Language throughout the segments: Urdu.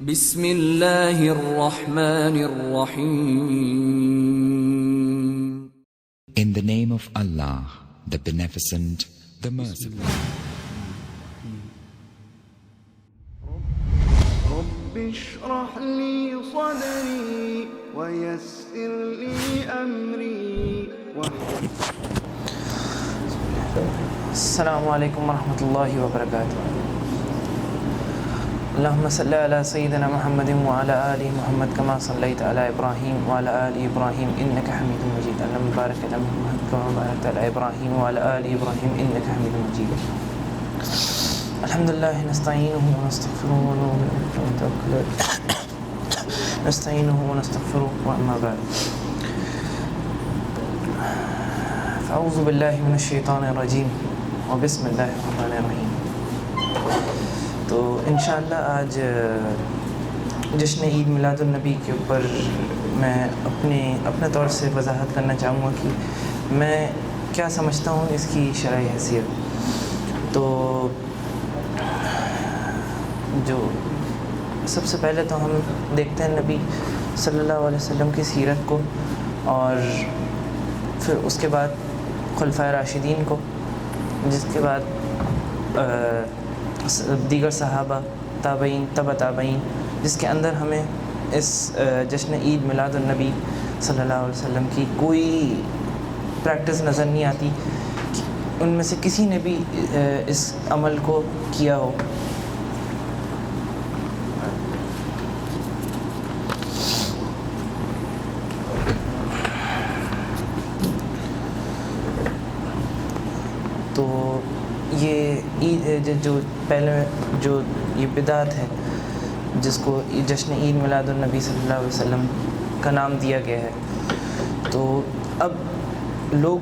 بسم اللہ الرحمن الرحیم. In the name of Allah, the Beneficent, the Merciful. رب اشرح لي صدري ويسر لي أمري. السلام علیکم ورحمۃ اللہ وبرکاتہ. اللہم صلی علی سیدنا محمد وعلی آل محمد کما صلیت علی ابراہیم وعلی آل ابراہیم انک حمید مجید. اللہم بارک علی محمد کما بارکت علی ابراہیم وعلی آل ابراہیم انک حمید مجید. الحمدللہ نستعینہ ونستغفرہ واما بعد فاعوذ باللہ من الشیطان الرجیم وبسم اللہ الرحمن الرحیم. تو انشاءاللہ آج جشن عید میلاد النبی کے اوپر میں اپنے طور سے وضاحت کرنا چاہوں گا کہ میں کیا سمجھتا ہوں اس کی شرعی حیثیت. تو جو سب سے پہلے تو ہم دیکھتے ہیں نبی صلی اللہ علیہ وسلم کی سیرت کو، اور پھر اس کے بعد خلفائے راشدین کو، جس کے بعد دیگر صحابہ، تابعین، تبع تابعین، جس کے اندر ہمیں اس جشن عید میلاد النبی صلی اللہ علیہ وسلم کی کوئی پریکٹس نظر نہیں آتی کہ ان میں سے کسی نے بھی اس عمل کو کیا ہو. تو یہ عید جو پہلے جو یہ بدعت ہے جس کو جشن عید میلاد النبی صلی اللہ علیہ وسلم کا نام دیا گیا ہے، تو اب لوگ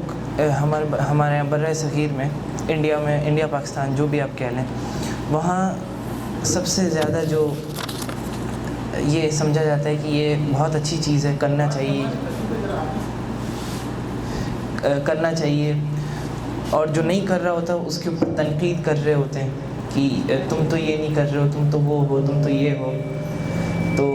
ہمارے یہاں برِ صغیر میں، انڈیا پاکستان جو بھی آپ کہہ لیں، وہاں سب سے زیادہ جو یہ سمجھا جاتا ہے کہ یہ بہت اچھی چیز ہے، کرنا چاہیے، اور جو نہیں کر رہا ہوتا اس کے اوپر تنقید کر رہے ہوتے ہیں کہ تم تو یہ نہیں کر رہے ہو، تم تو وہ ہو، تم تو یہ ہو. تو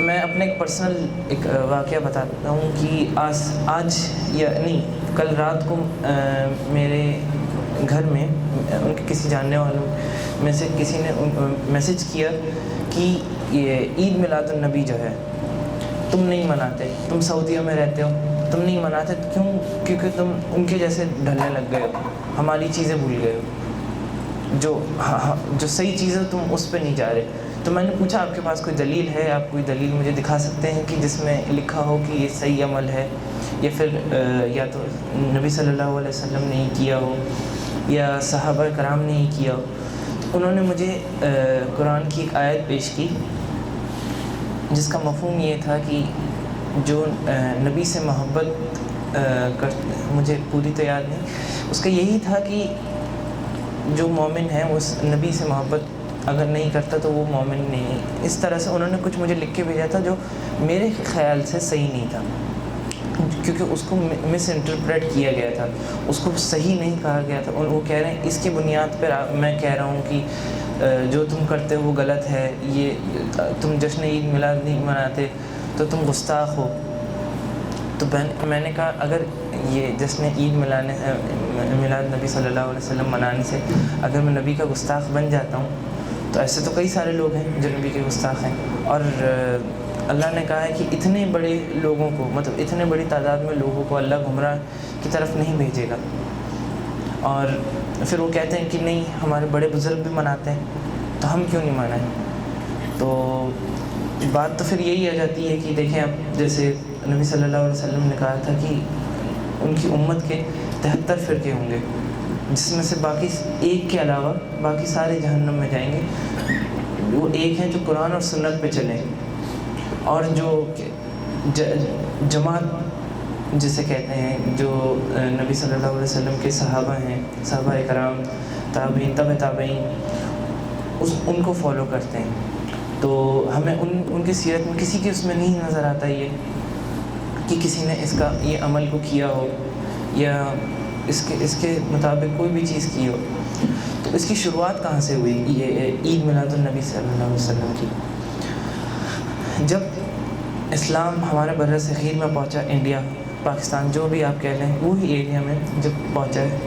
میں اپنے ایک پرسنل ایک واقعہ بتاتا ہوں کہ آج یا نہیں کل رات کو میرے گھر میں ان کے کسی جاننے والوں میں سے کسی نے میسج کیا کہ یہ عید میلاد النبی جو ہے تم نہیں مناتے، تم سعودیہ میں رہتے ہو، تم نہیں مناتے کیوں؟ کیونکہ تم ان کے جیسے ڈھلنے لگ گئے ہو، ہماری چیزیں بھول گئے ہو، جو صحیح چیزیں تم اس پہ نہیں جا رہے. تو میں نے پوچھا آپ کے پاس کوئی دلیل ہے؟ آپ کوئی دلیل مجھے دکھا سکتے ہیں کہ جس میں لکھا ہو کہ یہ صحیح عمل ہے، یا پھر یا تو نبی صلی اللہ علیہ وسلم نے ہی کیا ہو یا صحابہ کرام نے ہی کیا ہو. تو انہوں نے مجھے قرآن کی ایک آیت پیش کی جس کا مفہوم یہ تھا کہ جو نبی سے محبت مجھے پوری تو یاد نہیں، اس کا یہی تھا کہ جو مومن ہے وہ نبی سے محبت اگر نہیں کرتا تو وہ مومن نہیں. اس طرح سے انہوں نے کچھ مجھے لکھ کے بھیجا تھا جو میرے خیال سے صحیح نہیں تھا، کیونکہ اس کو مس انٹرپریٹ کیا گیا تھا، اس کو صحیح نہیں کہا گیا تھا. وہ کہہ رہے ہیں اس کی بنیاد پر میں کہہ رہا ہوں کہ جو تم کرتے ہو وہ غلط ہے، یہ تم جشن عید میلاد نہیں مناتے تو تم گستاخ ہو. تو میں نے کہا اگر یہ جشن عید میلاد نبی صلی اللہ علیہ وسلم منانے سے اگر میں نبی کا گستاخ بن جاتا ہوں تو ایسے تو کئی سارے لوگ ہیں جو نبی کے گستاخ ہیں، اور اللہ نے کہا ہے کہ اتنے بڑے لوگوں کو، مطلب اتنے بڑی تعداد میں لوگوں کو اللہ گمراہ کی طرف نہیں بھیجے گا. اور پھر وہ کہتے ہیں کہ نہیں ہمارے بڑے بزرگ بھی مناتے ہیں تو ہم کیوں نہیں منائیں. تو بات تو پھر یہی آ جاتی ہے کہ دیکھیں اب جیسے نبی صلی اللہ علیہ وسلم نے کہا تھا کہ ان کی امت کے 73 فرقے ہوں گے، جس میں سے باقی ایک کے علاوہ باقی سارے جہنم میں جائیں گے. وہ ایک ہیں جو قرآن اور سنت پہ چلیں، اور جو جماعت جسے کہتے ہیں جو نبی صلی اللہ علیہ وسلم کے صحابہ ہیں، صحابہ کرام، تابعین، تبع تابعین، ان کو فالو کرتے ہیں. تو ہمیں ان کی سیرت میں کسی کے اس میں نہیں نظر آتا یہ کہ کسی نے اس کا یہ عمل کو کیا ہو یا اس کے مطابق کوئی بھی چیز کی ہو. تو اس کی شروعات کہاں سے ہوئی یہ عید میلاد النبی صلی اللہ علیہ وسلم کی؟ جب اسلام ہمارے بر صغیر میں پہنچا، انڈیا، پاکستان، جو بھی آپ کہہ لیں، وہی ایریا میں جب پہنچا ہے،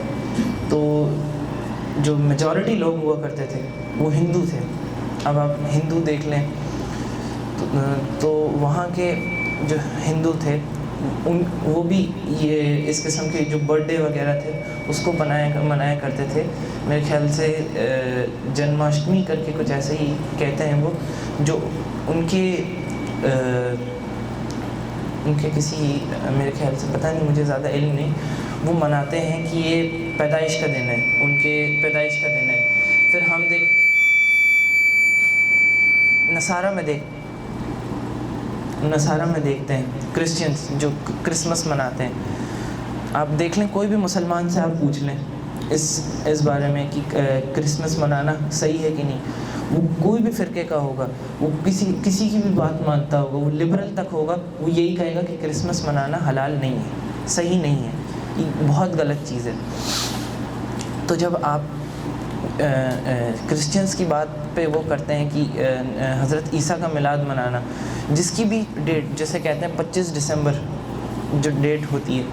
تو جو میجورٹی لوگ ہوا کرتے تھے وہ ہندو تھے. اب آپ ہندو دیکھ لیں تو وہاں کے جو ہندو تھے وہ بھی یہ اس قسم کے جو برتھ ڈے وغیرہ تھے اس کو منایا کرتے تھے. میرے خیال سے جنماشٹمی کر کے کچھ ایسے ہی کہتے ہیں وہ، جو ان کے کسی، میرے خیال سے پتہ نہیں، مجھے زیادہ علم نہیں، وہ مناتے ہیں کہ یہ پیدائش کا دن ہے، ان کے پیدائش کا دن ہے. پھر ہم نصارہ میں دیکھتے ہیں کرسچنس جو کرسمس مناتے ہیں. آپ دیکھ لیں، کوئی بھی مسلمان سے آپ پوچھ لیں اس بارے میں کہ کرسمس منانا صحیح ہے کہ نہیں، وہ کوئی بھی فرقے کا ہوگا، وہ کسی کی بھی بات مانتا ہوگا، وہ لبرل تک ہوگا، وہ یہی کہے گا کہ کرسمس منانا حلال نہیں ہے، صحیح نہیں ہے، یہ بہت غلط چیز ہے. تو جب آپ کرسچنس کی بات پہ وہ کرتے ہیں کہ حضرت عیسیٰ کا میلاد منانا، جس کی بھی ڈیٹ جیسے کہتے ہیں 25 دسمبر جو ڈیٹ ہوتی ہے،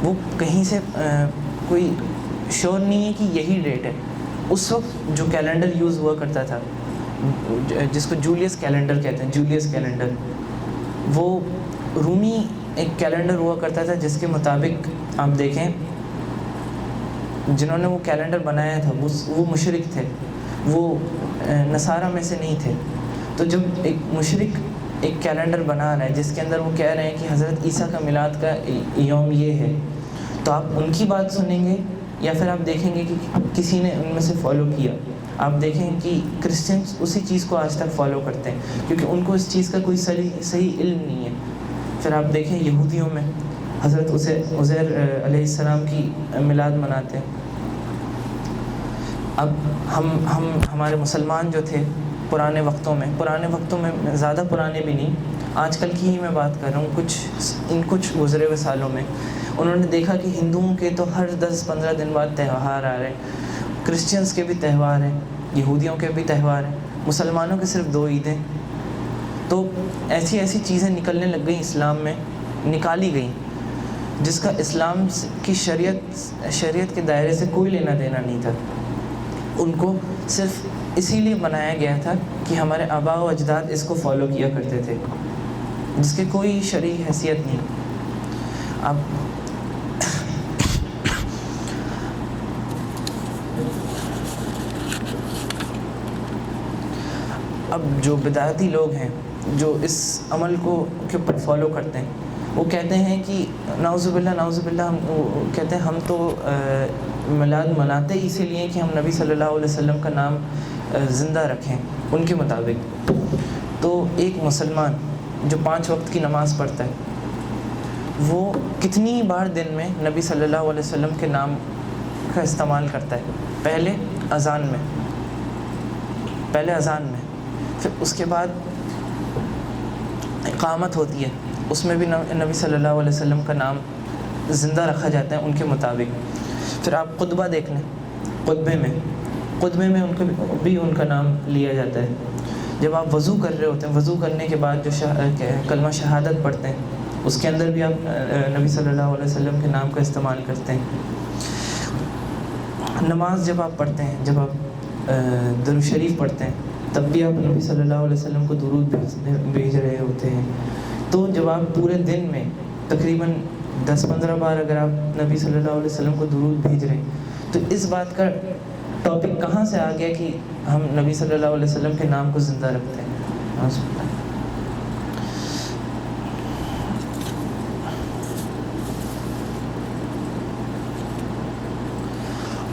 وہ کہیں سے کوئی شور نہیں ہے کہ یہی ڈیٹ ہے. اس وقت جو کیلنڈر یوز ہوا کرتا تھا، جس کو جولیس کیلنڈر کہتے ہیں، جولیس کیلنڈر، وہ رومی ایک کیلنڈر ہوا کرتا تھا جس کے مطابق آپ دیکھیں جنہوں نے وہ کیلنڈر بنایا تھا وہ مشرک تھے، وہ نصارہ میں سے نہیں تھے. تو جب ایک مشرک ایک کیلنڈر بنا رہا ہے جس کے اندر وہ کہہ رہے ہیں کہ حضرت عیسیٰ کا میلاد کا یوم یہ ہے، تو آپ ان کی بات سنیں گے یا پھر آپ دیکھیں گے کہ کسی نے ان میں سے فالو کیا. آپ دیکھیں کہ کرسچنس اسی چیز کو آج تک فالو کرتے ہیں کیونکہ ان کو اس چیز کا کوئی صحیح علم نہیں ہے. پھر آپ دیکھیں یہودیوں میں حضرت عزیر علیہ السلام کی میلاد مناتے ہیں. اب ہمارے مسلمان جو تھے پرانے وقتوں میں زیادہ پرانے بھی نہیں، آج کل کی ہی میں بات کر رہا ہوں، کچھ گزرے ہوئے سالوں میں انہوں نے دیکھا کہ ہندوؤں کے تو ہر 10-15 دن بعد تہوار آ رہے ہیں، کرسچنس کے بھی تہوار ہیں، یہودیوں کے بھی تہوار ہیں، مسلمانوں کے صرف 2 عیدیں. تو ایسی چیزیں نکلنے لگ گئیں، اسلام میں نکالی گئیں جس کا اسلام کی شریعت کے دائرے سے کوئی لینا دینا نہیں تھا. ان کو صرف اسی لیے بنایا گیا تھا کہ ہمارے آباء و اجداد اس کو فالو کیا کرتے تھے، جس کی کوئی شرعی حیثیت نہیں. اب جو بدعتی لوگ ہیں جو اس عمل کے اوپر فالو کرتے ہیں، وہ کہتے ہیں کہ نعوذ باللہ ہم کہتے ہیں ہم تو میلاد مناتے ہی اسی لیے کہ ہم نبی صلی اللہ علیہ وسلم کا نام زندہ رکھیں ان کے مطابق. تو ایک مسلمان جو 5 وقت کی نماز پڑھتا ہے وہ کتنی بار دن میں نبی صلی اللہ علیہ وسلم کے نام کا استعمال کرتا ہے؟ پہلے اذان میں، پھر اس کے بعد اقامت ہوتی ہے، اس میں بھی نبی صلی اللہ علیہ وسلم کا نام زندہ رکھا جاتا ہے ان کے مطابق. پھر آپ خطبہ دیکھ لیں، خطبے میں ان کا نام لیا جاتا ہے. جب آپ وضو کر رہے ہوتے ہیں، وضو کرنے کے بعد جو کلمہ شہادت پڑھتے ہیں، اس کے اندر بھی آپ نبی صلی اللہ علیہ وسلم کے نام کا استعمال کرتے ہیں. نماز جب آپ پڑھتے ہیں، جب آپ درود شریف پڑھتے ہیں، تب بھی آپ نبی صلی اللہ علیہ وسلم کو درود بھیج رہے ہوتے ہیں. تو جب آپ پورے دن میں تقریباً 10-15 بار اگر آپ نبی صلی اللہ علیہ وسلم کو درود بھیج رہے ہیں، تو اس بات کا ٹاپک کہاں سے آ گیا کہ ہم نبی صلی اللہ علیہ وسلم کے نام کو زندہ رکھتے ہیں؟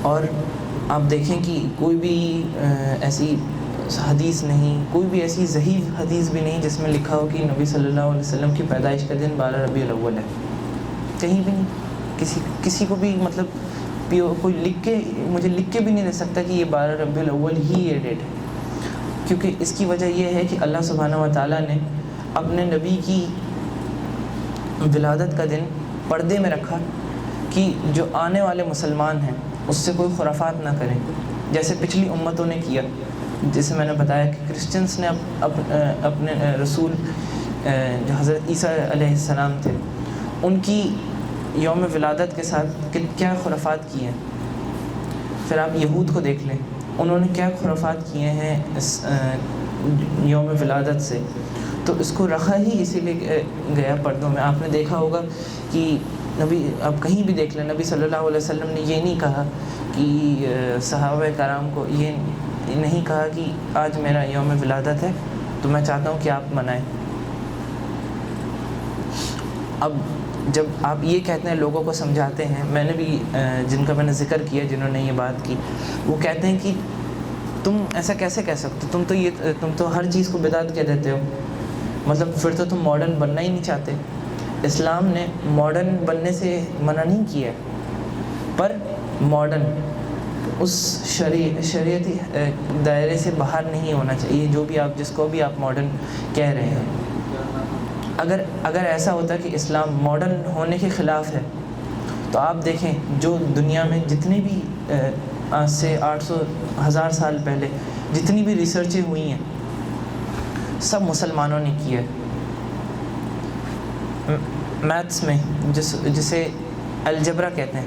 اور آپ دیکھیں کہ کوئی بھی ایسی حدیث نہیں، کوئی بھی ایسی ضعیف حدیث بھی نہیں جس میں لکھا ہو کہ نبی صلی اللہ علیہ وسلم کی پیدائش کا دن 12 ربیع الاول ہے. کہیں بھی نہیں، کسی کو بھی مطلب کوئی مجھے لکھ کے بھی نہیں دے سکتا کہ یہ 12 ربیع الاول ہی یہ ڈیٹ ہے. کیونکہ اس کی وجہ یہ ہے کہ اللہ سبحانہ و تعالیٰ نے اپنے نبی کی ولادت کا دن پردے میں رکھا کہ جو آنے والے مسلمان ہیں اس سے کوئی خرافات نہ کریں، جیسے پچھلی امتوں نے کیا. جیسے میں نے بتایا کہ کرسچنس نے اپنے رسول جو حضرت عیسیٰ علیہ السلام تھے ان کی یوم ولادت کے ساتھ کیا خرافات کیے ہیں. پھر آپ یہود کو دیکھ لیں, انہوں نے کیا خرافات کیے ہیں اس یوم ولادت سے. تو اس کو رکھا ہی اسی لیے گیا پردوں میں. آپ نے دیکھا ہوگا کہ نبی, آپ کہیں بھی دیکھ لیں, نبی صلی اللہ علیہ وسلم نے یہ نہیں کہا کہ صحابہ کرام کو یہ نہیں کہا کہ آج میرا یوم ولادت ہے تو میں چاہتا ہوں کہ آپ منائیں. اب جب آپ یہ کہتے ہیں, لوگوں کو سمجھاتے ہیں, میں نے بھی جن کا میں نے ذکر کیا جنہوں نے یہ بات کی, وہ کہتے ہیں کہ تم ایسا کیسے کہہ سکتے ہو, تم تو ہر چیز کو بدعت کہہ دیتے ہو, مطلب پھر تو تم ماڈرن بننا ہی نہیں چاہتے. اسلام نے ماڈرن بننے سے منع نہیں کیا, پر ماڈرن اس شریعتی دائرے سے باہر نہیں ہونا چاہیے, جو بھی آپ جس کو بھی آپ ماڈرن کہہ رہے ہیں. اگر ایسا ہوتا کہ اسلام ماڈرن ہونے کے خلاف ہے تو آپ دیکھیں جو دنیا میں جتنی بھی آج سے 800,000 سال پہلے جتنی بھی ریسرچیں ہوئی ہیں سب مسلمانوں نے کی ہے. میتھس میں جسے الجبرا کہتے ہیں,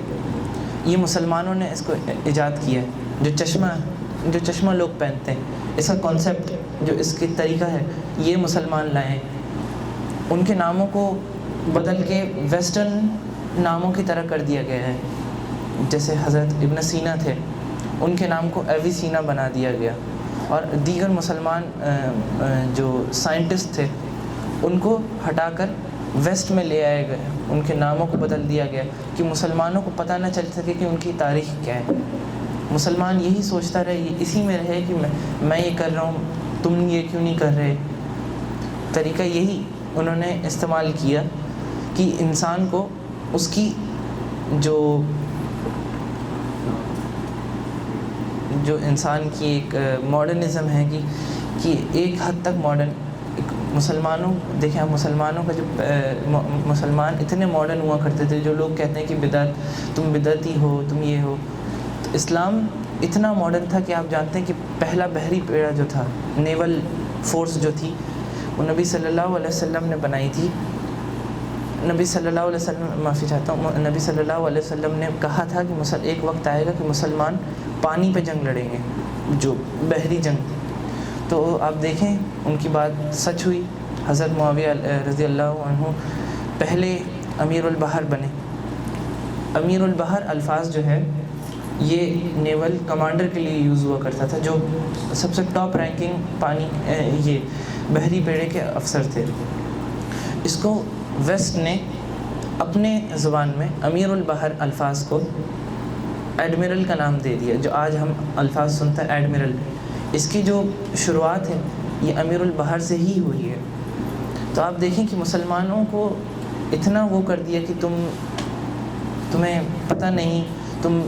یہ مسلمانوں نے اس کو ایجاد کیا ہے. جو چشمہ لوگ پہنتے ہیں, اس کا کانسیپٹ, جو اس کی طریقہ ہے, یہ مسلمان لائے ہیں. ان کے ناموں کو بدل کے ویسٹرن ناموں کی طرح کر دیا گیا ہے. جیسے حضرت ابن سینا تھے, ان کے نام کو ایوی سینا بنا دیا گیا, اور دیگر مسلمان جو سائنٹسٹ تھے ان کو ہٹا کر ویسٹ میں لے آئے گئے, ان کے ناموں کو بدل دیا گیا کہ مسلمانوں کو پتہ نہ چل سکے کہ ان کی تاریخ کیا ہے. مسلمان یہی سوچتا رہے, اسی میں رہے کہ میں یہ کر رہا ہوں, تم یہ کیوں نہیں کر رہے. طریقہ یہی انہوں نے استعمال کیا کہ انسان کو اس کی جو انسان کی ایک ماڈرنزم ہے کہ ایک حد تک ماڈرن مسلمانوں, دیکھیں آپ مسلمانوں کا جو مسلمان اتنے ماڈرن ہوا کرتے تھے, جو لوگ کہتے ہیں کہ بدعت, تم بدعتی ہو, تم یہ ہو. تو اسلام اتنا ماڈرن تھا کہ آپ جانتے ہیں کہ پہلا بحری بیڑا جو تھا, نیول فورس جو تھی, وہ نبی صلی اللہ علیہ وسلم نے بنائی تھی. نبی صلی اللہ علیہ وسلم, معافی چاہتا ہوں, نبی صلی اللہ علیہ وسلم نے کہا تھا کہ ایک وقت آئے گا کہ مسلمان پانی پہ جنگ لڑیں گے, جو بحری جنگ. تو آپ دیکھیں ان کی بات سچ ہوئی. حضرت معاویہ رضی اللہ عنہ پہلے امیر البحر بنے. امیر البحر الفاظ جو ہے یہ نیول کمانڈر کے لیے یوز ہوا کرتا تھا, جو سب سے ٹاپ رینکنگ پانی یہ بحری بیڑے کے افسر تھے. اس کو ویسٹ نے اپنے زبان میں امیر البحر الفاظ کو ایڈمرل کا نام دے دیا, جو آج ہم الفاظ سنتے ہیں ایڈمرل. اس کی جو شروعات ہے یہ امیر البحر سے ہی ہوئی ہے. تو آپ دیکھیں کہ مسلمانوں کو اتنا وہ کر دیا کہ تمہیں پتہ نہیں, تم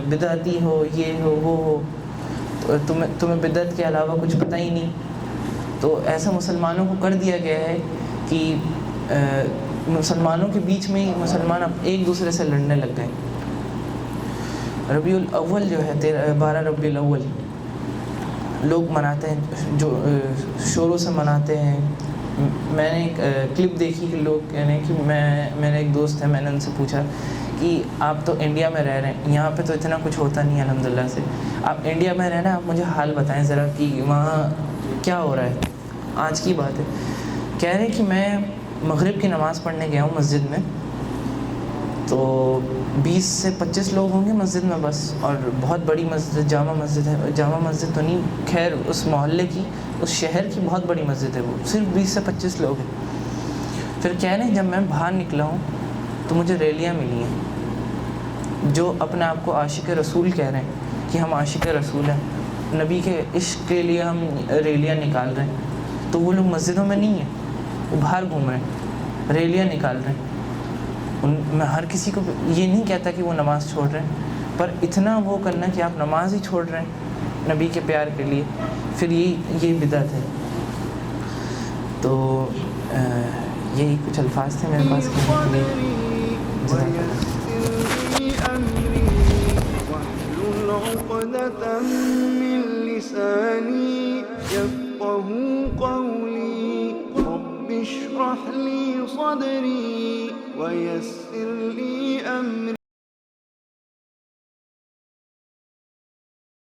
بدعتی ہو, یہ ہو, وہ ہو, تمہیں بدعت کے علاوہ کچھ پتہ ہی نہیں. تو ایسا مسلمانوں کو کر دیا گیا ہے کہ مسلمانوں کے بیچ میں ہی مسلمان اب ایک دوسرے سے لڑنے لگ گئے. ربیع الاول جو ہے 12 ربیع الاول لوگ مناتے ہیں, جو شوروں سے مناتے ہیں. میں نے ایک کلپ دیکھی کہ لوگ کہنے کہ میرا ایک دوست ہے, میں نے ان سے پوچھا کہ آپ تو انڈیا میں رہ رہے ہیں, یہاں پہ تو اتنا کچھ ہوتا نہیں ہے الحمدللہ سے, آپ انڈیا میں رہنا, آپ مجھے حال بتائیں ذرا کہ وہاں کیا ہو رہا ہے. آج کی بات ہے, کہہ رہے کہ میں مغرب کی نماز پڑھنے گیا ہوں مسجد میں, تو 20 سے 25 لوگ ہوں گے مسجد میں بس, اور بہت بڑی مسجد, جامع مسجد ہے. جامع مسجد تو نہیں, خیر اس محلے کی, اس شہر کی بہت بڑی مسجد ہے, وہ صرف 20 سے 25 لوگ ہیں. پھر کہہ رہے ہیں جب میں باہر نکلا ہوں تو مجھے ریلیاں ملی ہیں, جو اپنے آپ کو عاشق رسول کہہ رہے ہیں کہ ہم عاشق رسول ہیں, نبی کے عشق کے لیے ہم ریلیاں نکال رہے ہیں. تو وہ لوگ مسجدوں میں نہیں ہیں, وہ باہر گھوم رہے ہیں, ریلیاں نکال رہے ہیں. میں ہر کسی کو یہ نہیں کہتا کہ وہ نماز چھوڑ رہے ہیں, پر اتنا وہ کرنا کہ آپ نماز ہی چھوڑ رہے ہیں نبی کے پیار کے لیے, پھر یہ بدعت ہے. تو یہی کچھ الفاظ تھے میرے پاس کہنے کے لیے. اشرح لي صدري ويسر لي أمري